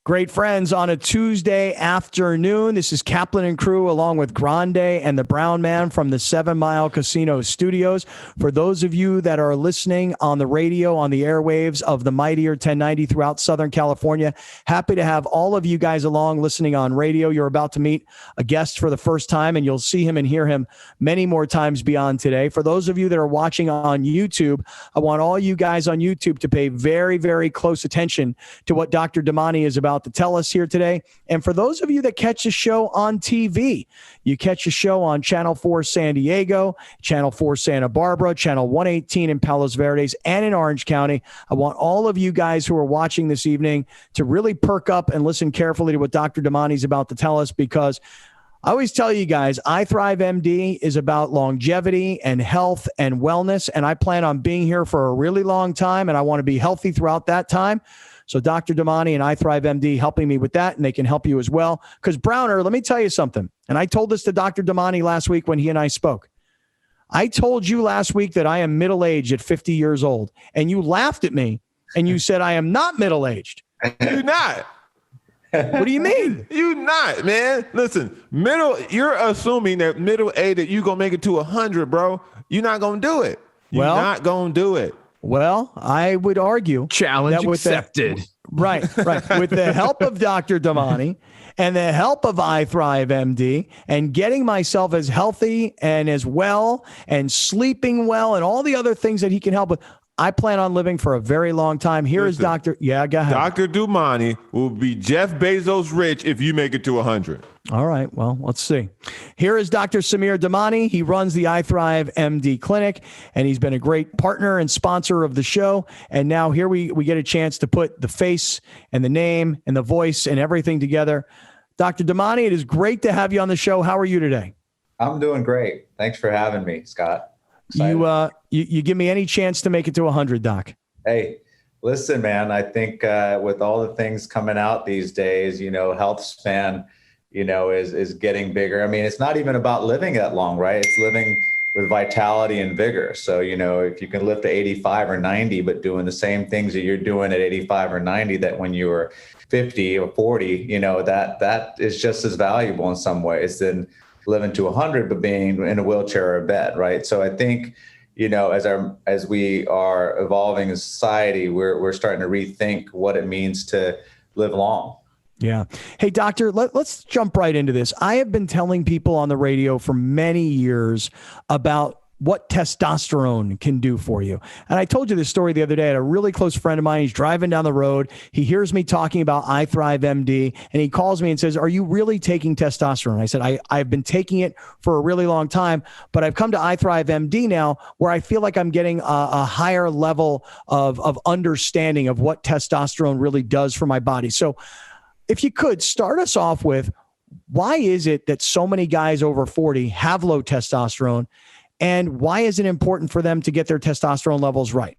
Great friends on a Tuesday afternoon. This is Kaplan and crew along with Grande and the Brown Man from the 7 Mile Casino Studios. For those of you that are listening on the radio, on the airwaves of the mightier 1090 throughout Southern California, happy to have all of you guys along listening on radio. You're about to meet a guest for the first time, and you'll see him and hear him many more times beyond today. For those of you that are watching on YouTube, I want all you guys on YouTube to pay very, very close attention to what Dr. Damani is about to tell us here today. And for those of you that catch the show on TV, you catch the show on Channel 4 San Diego, Channel 4 Santa Barbara, Channel 118 in Palos Verdes, and in Orange County. I want all of you guys who are watching this evening to really perk up and listen carefully to what Dr. Damani is about to tell us, because I always tell you guys, iThriveMD is about longevity and health and wellness, and I plan on being here for a really long time, and I want to be healthy throughout that time. So Dr. Damani and iThriveMD helping me with that, and they can help you as well. Because Browner, let me tell you something, and I told this to Dr. Damani last week when he and I spoke. I told you last week that I am middle-aged at 50 years old, and you laughed at me, and you said I am not middle-aged. You're not. What do you mean? You not, man. Listen, you're assuming that middle age that you're going to make it to 100, bro. You're not going to do it. You're not going to do it. Well, I would argue. Challenge accepted. Right. With the help of Dr. Damani and the help of iThriveMD and getting myself as healthy and as well and sleeping well and all the other things that he can help with, I plan on living for a very long time. Here is Dr. Yeah, go ahead. Dr. Damani will be Jeff Bezos rich if you make it to 100. All right. Well, let's see. Here is Dr. Samir Damani. He runs the iThriveMD clinic, and he's been a great partner and sponsor of the show. And now here we get a chance to put the face and the name and the voice and everything together. Dr. Damani, it is great to have you on the show. How are you today? I'm doing great. Thanks for having me, Scott. You give me any chance to make it to 100, Doc? Hey, listen, man, I think with all the things coming out these days, health span, is getting bigger. I mean, it's not even about living that long, right? It's living with vitality and vigor. So, if you can live to 85 or 90, but doing the same things that you're doing at 85 or 90, that when you were 50 or 40, that is just as valuable in some ways than living to 100, but being in a wheelchair or a bed, right? So I think, as we are evolving as society, we're starting to rethink what it means to live long. Yeah. Hey, doctor, let's jump right into this. I have been telling people on the radio for many years about what testosterone can do for you. And I told you this story the other day. I had a really close friend of mine. He's driving down the road. He hears me talking about iThriveMD, and he calls me and says, "Are you really taking testosterone?" I said, I've been taking it for a really long time, but I've come to iThriveMD now where I feel like I'm getting a higher level of understanding of what testosterone really does for my body. So if you could start us off with, why is it that so many guys over 40 have low testosterone? And why is it important for them to get their testosterone levels right?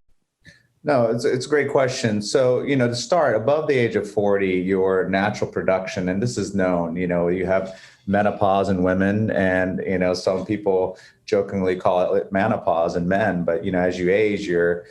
No, it's a great question. So, to start, above the age of 40, your natural production, and this is known, you have menopause in women, and, some people jokingly call it menopause in men. But, as you age, your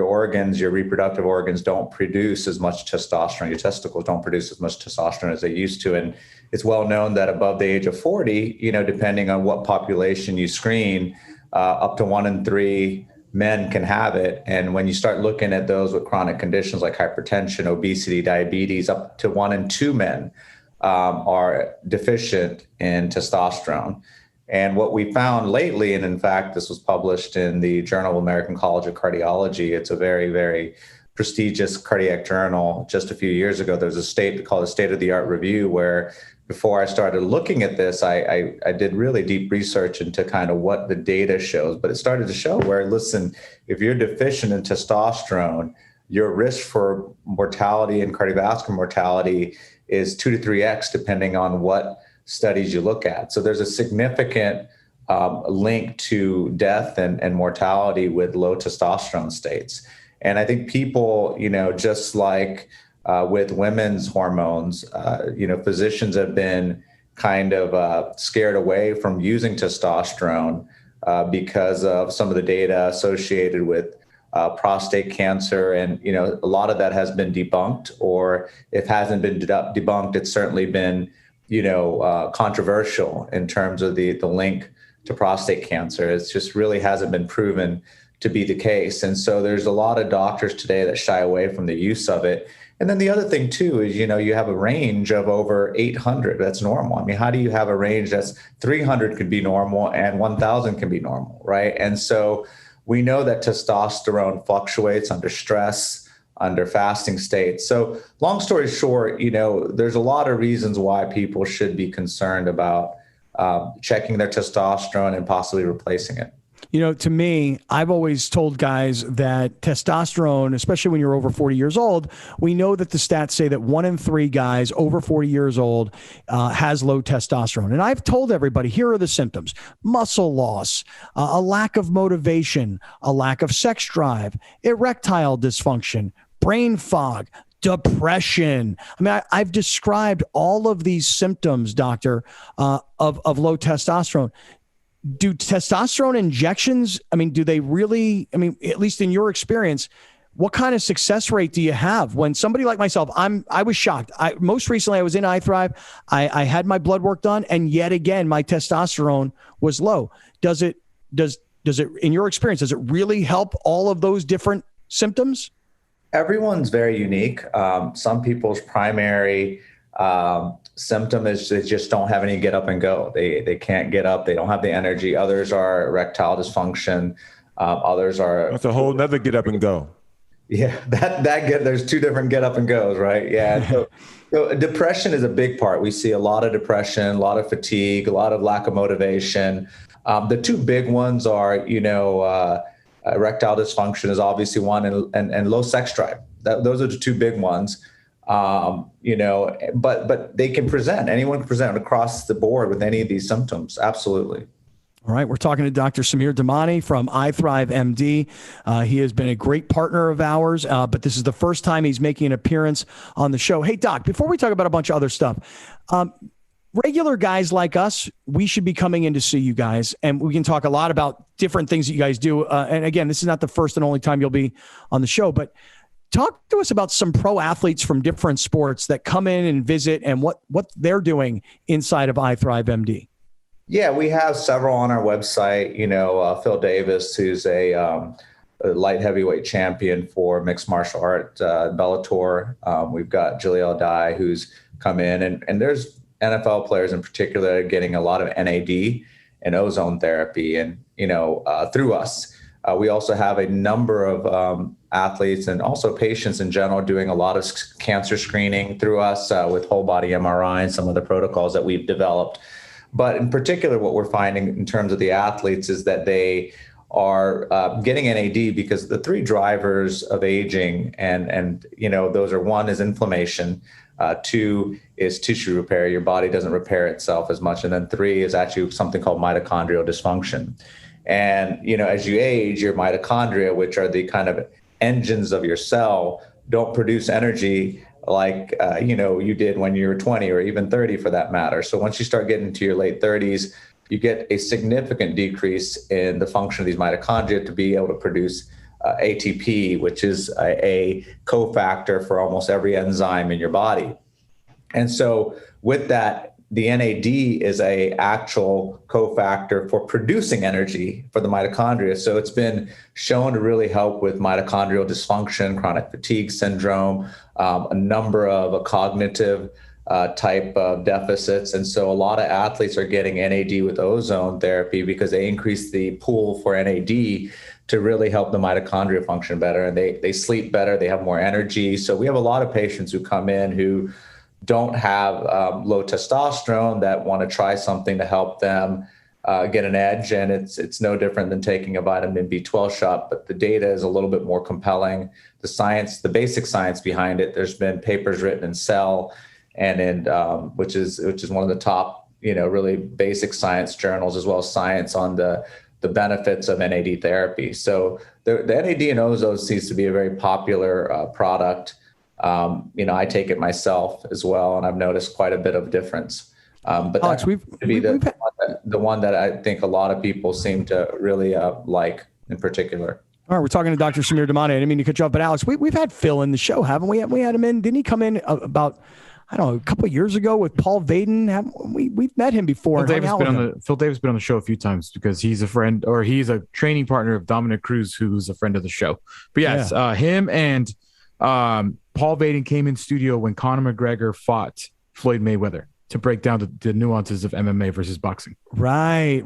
organs, your reproductive organs don't produce as much testosterone. Your testicles don't produce as much testosterone as they used to. And it's well known that above the age of 40, depending on what population you screen, up to 1 in 3 men can have it. And when you start looking at those with chronic conditions like hypertension, obesity, diabetes, up to 1 in 2 men are deficient in testosterone. And what we found lately, and in fact, this was published in the Journal of American College of Cardiology. It's a very, very prestigious cardiac journal. Just a few years ago, there was a state-of-the-art review where, before I started looking at this, I did really deep research into kind of what the data shows. But it started to show where, listen, if you're deficient in testosterone, your risk for mortality and cardiovascular mortality is 2 to 3x, depending on what studies you look at. So there's a significant link to death and mortality with low testosterone states. And I think people, just like with women's hormones, physicians have been kind of scared away from using testosterone because of some of the data associated with prostate cancer. And, a lot of that has been debunked, or if hasn't been debunked, it's certainly been, controversial in terms of the link to prostate cancer. It's just really hasn't been proven to be the case. And so there's a lot of doctors today that shy away from the use of it. And then the other thing too is, you have a range of over 800. That's normal. I mean, how do you have a range that's 300 could be normal and 1,000 can be normal, right? And so we know that testosterone fluctuates under stress, under fasting states. So long story short, there's a lot of reasons why people should be concerned about checking their testosterone and possibly replacing it. To me, I've always told guys that testosterone, especially when you're over 40 years old, we know that the stats say that 1 in 3 guys over 40 years old has low testosterone. And I've told everybody, here are the symptoms: muscle loss, a lack of motivation, a lack of sex drive, erectile dysfunction, brain fog, depression. I mean, I've described all of these symptoms, doctor, of low testosterone. Do testosterone injections, do they really, at least in your experience, what kind of success rate do you have when somebody like myself, I was shocked. Most recently I was in iThrive. I had my blood work done, and yet again, my testosterone was low. Does it, in your experience, does it really help all of those different symptoms? Everyone's very unique. Some people's primary symptom is they just don't have any get up and go. They can't get up. They don't have the energy. Others are erectile dysfunction. Others are. That's a whole nother get up and go. Yeah, there's 2 different get up and goes, right? Yeah. So depression is a big part. We see a lot of depression, a lot of fatigue, a lot of lack of motivation. The 2 big ones are, erectile dysfunction is obviously one, and low sex drive. Those are the 2 big ones. But they can present. Anyone can present across the board with any of these symptoms. Absolutely. All right. We're talking to Dr. Samir Damani from iThriveMD. He has been a great partner of ours, but this is the first time he's making an appearance on the show. Hey, Doc, before we talk about a bunch of other stuff, regular guys like us, we should be coming in to see you guys, and we can talk a lot about different things that you guys do. And again, this is not the first and only time you'll be on the show, but talk to us about some pro athletes from different sports that come in and visit, and what they're doing inside of iThriveMD. Yeah, we have several on our website. Phil Davis, who's a light heavyweight champion for mixed martial art, Bellator. We've got Jolla Dye, who's come in, and there's NFL players in particular that are getting a lot of NAD and ozone therapy, and through us. We also have a number of athletes and also patients in general doing a lot of cancer screening through us with whole body MRI and some of the protocols that we've developed. But in particular, what we're finding in terms of the athletes is that they are getting NAD because the 3 drivers of aging, and those are: 1 is inflammation, 2 is tissue repair. Your body doesn't repair itself as much. And then 3 is actually something called mitochondrial dysfunction. And, as you age, your mitochondria, which are the kind of engines of your cell, don't produce energy like, you did when you were 20 or even 30 for that matter. So once you start getting into your late 30s, you get a significant decrease in the function of these mitochondria to be able to produce ATP, which is a cofactor for almost every enzyme in your body. And so with that, the NAD is a actual cofactor for producing energy for the mitochondria. So it's been shown to really help with mitochondrial dysfunction, chronic fatigue syndrome, a number of cognitive type of deficits. And so a lot of athletes are getting NAD with ozone therapy because they increase the pool for NAD to really help the mitochondria function better. And they sleep better, they have more energy. So we have a lot of patients who come in who don't have low testosterone that want to try something to help them get an edge. And it's no different than taking a vitamin B12 shot, but the data is a little bit more compelling. The science, the basic science behind it, there's been papers written in Cell and in which is one of the top, really basic science journals, as well as Science, on the benefits of NAD therapy. So the NAD and ozone seems to be a very popular product. I take it myself as well, and I've noticed quite a bit of difference. But Alex, the one that I think a lot of people seem to really like in particular. All right, we're talking to Dr. Samir Damani. I didn't mean to cut you off, but Alex, we've had Phil in the show, haven't we? We had him in. Didn't he come in about, I don't know, a couple of years ago with Paul Vaden? We've met him before. Phil Davis been on the show a few times because he's a friend, or he's a training partner of Dominic Cruz, who's a friend of the show. But yes, him and Paul Vaden came in studio when Conor McGregor fought Floyd Mayweather to break down the nuances of MMA versus boxing. Right.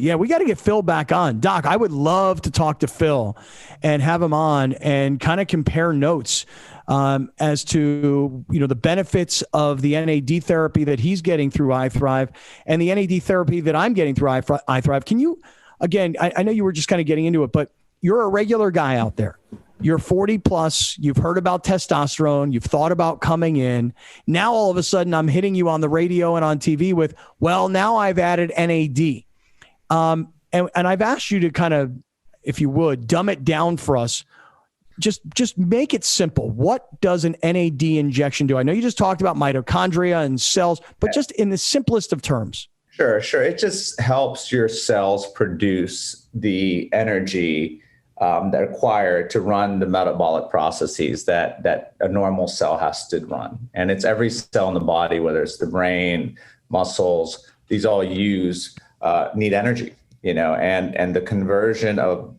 Yeah, we got to get Phil back on. Doc, I would love to talk to Phil and have him on and kind of compare notes as to, the benefits of the NAD therapy that he's getting through iThrive and the NAD therapy that I'm getting through iThrive. Can you, again, I know you were just kind of getting into it, but you're a regular guy out there. You're 40 plus. You've heard about testosterone. You've thought about coming in. Now, all of a sudden, I'm hitting you on the radio and on TV with, well, now I've added NAD. And I've asked you to kind of, if you would, dumb it down for us. Just make it simple. What does an NAD injection do? I know you just talked about mitochondria and cells, but just in the simplest of terms. Sure. It just helps your cells produce the energy that are required to run the metabolic processes that a normal cell has to run. And it's every cell in the body, whether it's the brain, muscles, these all need energy, and the conversion of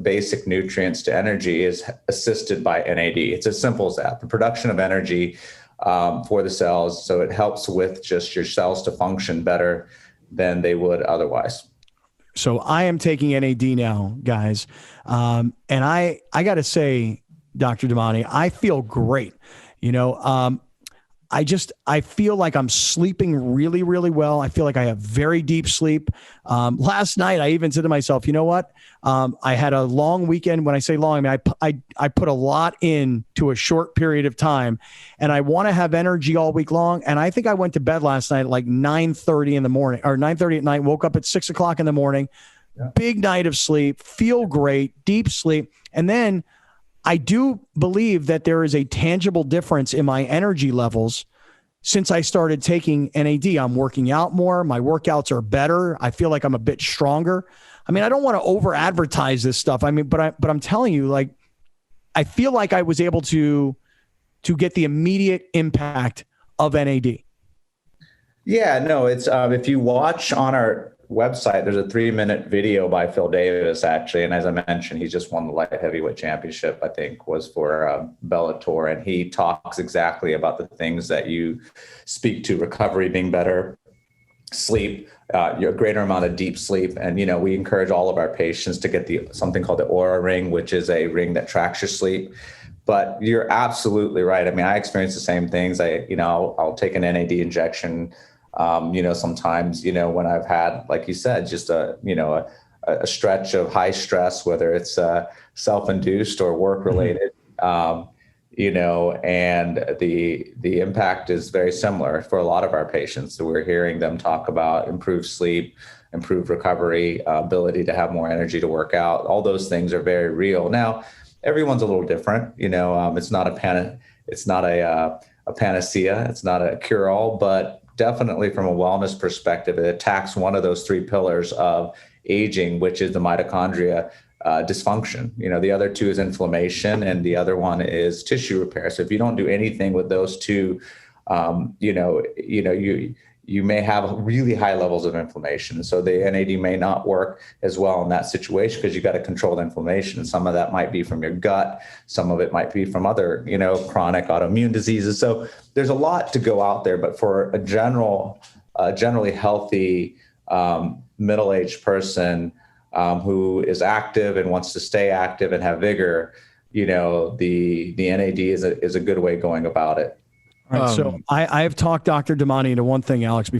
basic nutrients to energy is assisted by NAD. It's as simple as that. The production of energy for the cells. So it helps with just your cells to function better than they would otherwise. So I am taking NAD now, guys. And I got to say, Dr. Damani, I feel great. I feel like I'm sleeping really, really well. I feel like I have very deep sleep. Last night, I even said to myself, you know what? I had a long weekend. When I say long, I mean, I put a lot into a short period of time, and I want to have energy all week long. And I think I went to bed last night at like 9:30 in the morning, or 9:30 at night, woke up at 6 o'clock in the morning, big night of sleep, feel great, deep sleep. And then I do believe that there is a tangible difference in my energy levels since I started taking NAD. I'm working out more. My workouts are better. I feel like I'm a bit stronger. I mean, I don't want to over advertise this stuff. I mean, but I'm telling you, like, I feel like I was able to get the immediate impact of NAD. Yeah, no, it's if you watch on our website, there's a 3-minute video by Phil Davis, actually. And as I mentioned, he just won the light heavyweight championship, I think was for Bellator. And he talks exactly about the things that you speak to: recovery being better, sleep, your greater amount of deep sleep. And, we encourage all of our patients to get something called the Aura ring, which is a ring that tracks your sleep. But you're absolutely right. I mean, I experience the same things. I'll take an NAD injection, sometimes, when I've had, like you said, just a stretch of high stress, whether it's self-induced or work-related, and the impact is very similar for a lot of our patients. So we're hearing them talk about improved sleep, improved recovery, ability to have more energy to work out. All those things are very real. Now, everyone's a little different. It's not a panacea. It's not a cure-all, but definitely from a wellness perspective, it attacks one of those 3 pillars of aging, which is the mitochondria dysfunction. The other 2 is inflammation, and the other one is tissue repair. So if you don't do anything with those 2, you may have really high levels of inflammation. So the NAD may not work as well in that situation because you got to control the inflammation. And some of that might be from your gut. Some of it might be from other, chronic autoimmune diseases. So there's a lot to go out there. But for a generally healthy middle-aged person who is active and wants to stay active and have vigor, the NAD is a good way going about it. All right, so I have talked Dr. Damani into one thing, Alex,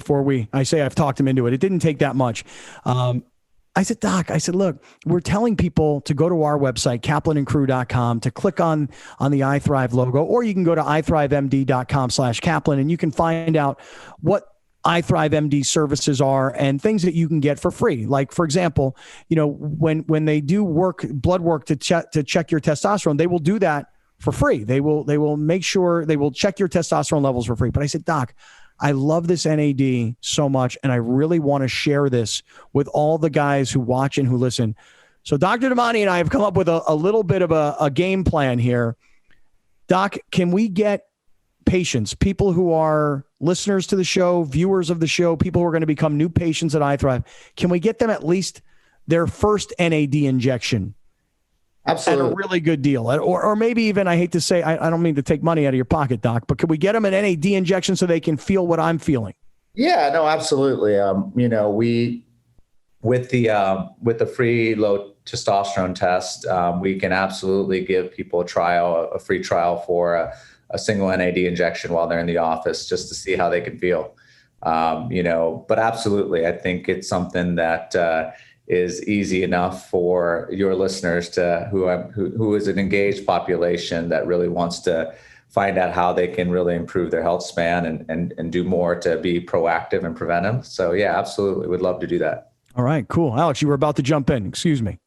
I say I've talked him into it. It didn't take that much. I said, Doc, look, we're telling people to go to our website, kaplanandcrew.com, to click on the iThrive logo, or you can go to ithrivemd.com/Kaplan, and you can find out what iThriveMD services are and things that you can get for free. Like, for example, when they do blood work to check your testosterone, they will do that for free. They will make sure they will check your testosterone levels for free. But I said, Doc, I love this NAD so much, and I really want to share this with all the guys who watch and who listen. So Dr. Damani and I have come up with a little bit of a game plan here. Doc, can we get patients, people who are listeners to the show, viewers of the show, people who are going to become new patients at iThrive, can we get them at least their first NAD injection? Absolutely. At a really good deal. Or maybe even, I hate to say, I don't mean to take money out of your pocket, Doc, but can we get them an NAD injection so they can feel what I'm feeling? Yeah, no, absolutely. We with the free low testosterone test, we can absolutely give people a free trial for a single NAD injection while they're in the office, just to see how they can feel. But absolutely, I think it's something that is easy enough for your listeners who is an engaged population that really wants to find out how they can really improve their health span and do more to be proactive and preventive. So yeah, absolutely. Would love to do that. All right, cool. Alex, you were about to jump in. Excuse me.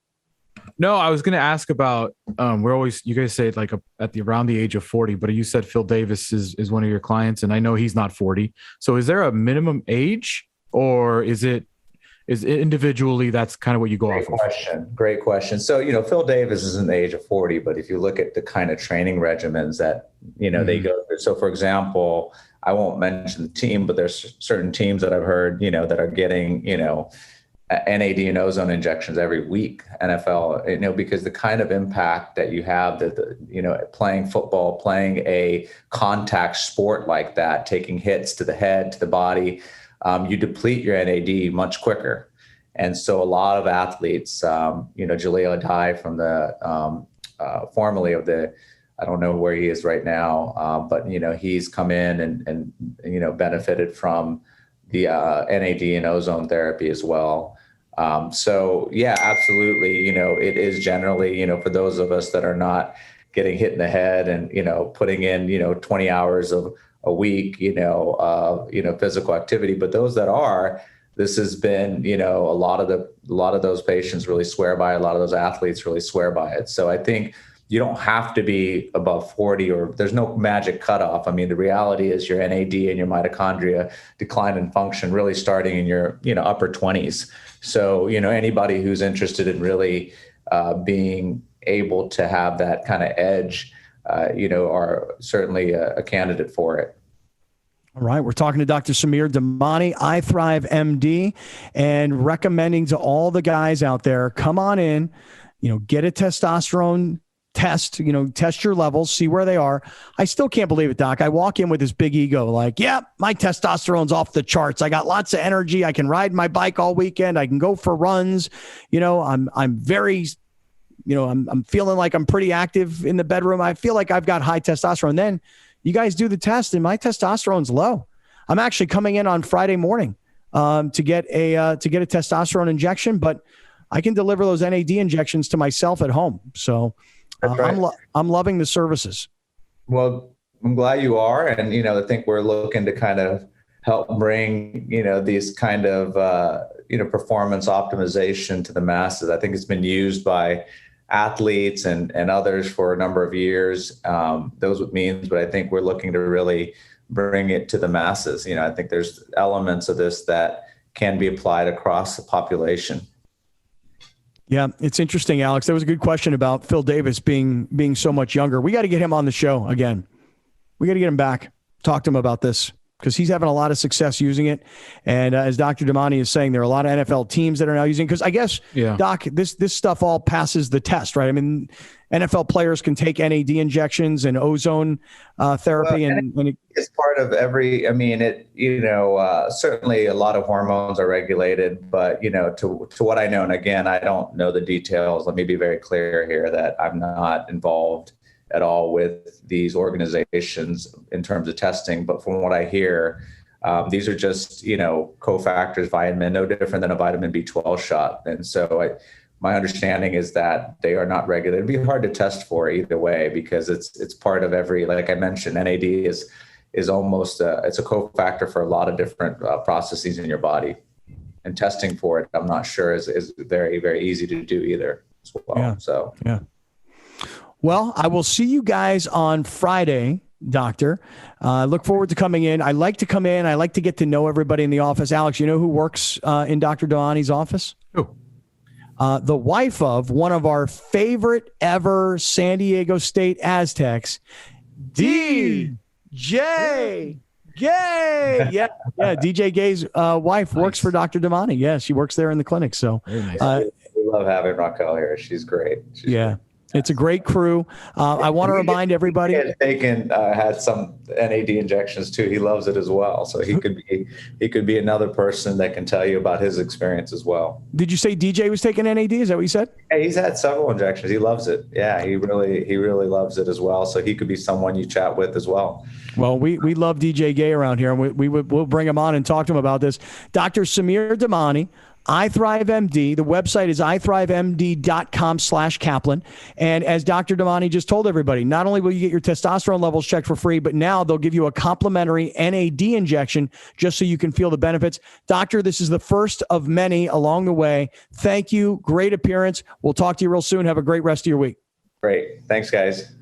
No, I was going to ask about, you guys say like around the age of 40, but you said Phil Davis is one of your clients, and I know he's not 40. So is there a minimum age, or is it individually, that's kind of what you go off of? Great question. So, Phil Davis is in the age of 40, but if you look at the kind of training regimens that, they go through. So for example, I won't mention the team, but there's certain teams that I've heard, that are getting, NAD and ozone injections every week, NFL, because the kind of impact that you have playing football, playing a contact sport like that, taking hits to the head, to the body, you deplete your NAD much quicker. And so a lot of athletes, Jolla Dye from the formerly of the, I don't know where he is right now, but he's come in and benefited from the NAD and ozone therapy as well. So yeah, absolutely. It is generally, for those of us that are not getting hit in the head and, putting in, 20 hours of a week, physical activity, but those that are, this has been, a lot of those patients really swear by it. A lot of those athletes really swear by it. So I think you don't have to be above 40, or there's no magic cutoff. I mean, the reality is your NAD and your mitochondria decline in function really starting in your, upper 20s. So, anybody who's interested in really being able to have that kind of edge, are certainly a candidate for it. All right. We're talking to Dr. Samir Damani, iThriveMD, and recommending to all the guys out there, come on in, get a testosterone test, test your levels, see where they are. I still can't believe it, Doc. I walk in with this big ego, like, yeah, my testosterone's off the charts. I got lots of energy. I can ride my bike all weekend. I can go for runs. I'm very, I'm feeling like I'm pretty active in the bedroom. I feel like I've got high testosterone. Then you guys do the test and my testosterone's low. I'm actually coming in on Friday morning to get a testosterone injection, but I can deliver those NAD injections to myself at home. So right. I'm loving the services. Well, I'm glad you are. And, I think we're looking to kind of help bring, these kind of, performance optimization to the masses. I think it's been used by athletes and others for a number of years, those with means, but I think we're looking to really bring it to the masses. I think there's elements of this that can be applied across the population. Yeah, it's interesting, Alex. There was a good question about Phil Davis being so much younger. We got to get him on the show again. We got to get him back, talk to him about this, because he's having a lot of success using it. And as Dr. Damani is saying, there are a lot of NFL teams that are now using it. Because I guess, Doc, this stuff all passes the test, right? I mean, NFL players can take NAD injections and ozone therapy. Well, it's part of every, certainly a lot of hormones are regulated, but, to what I know, and again, I don't know the details. Let me be very clear here that I'm not involved at all with these organizations in terms of testing. But from what I hear, these are just, cofactors, vitamin, no different than a vitamin B12 shot. And so my understanding is that they are not regulated. It'd be hard to test for either way, because it's part of every, like I mentioned, NAD is almost, it's a cofactor for a lot of different processes in your body. And testing for it, I'm not sure is very, very easy to do either as well. Yeah. So, yeah. Well, I will see you guys on Friday, Doctor. Look forward to coming in. I like to come in. I like to get to know everybody in the office. Alex, you know who works in Dr. Damani's office? Who? the wife of one of our favorite ever San Diego State Aztecs, DJ Gay. Yeah. DJ Gay's wife works for Dr. Damani. Yeah, she works there in the clinic. So we love having Raquel here. She's great. Great. It's a great crew. I want to remind everybody. He had some NAD injections too. He loves it as well. So he could be another person that can tell you about his experience as well. Did you say DJ was taking NAD? Is that what you said? Yeah, he's had several injections. He loves it. Yeah, he really loves it as well. So he could be someone you chat with as well. Well, we love DJ Gay around here, and we'll bring him on and talk to him about this. Dr. Samir Damani, iThriveMD. The website is ithrivemd.com/Kaplan. And as Dr. Damani just told everybody, not only will you get your testosterone levels checked for free, but now they'll give you a complimentary NAD injection just so you can feel the benefits. Doctor, this is the first of many along the way. Thank you. Great appearance. We'll talk to you real soon. Have a great rest of your week. Great. Thanks, guys.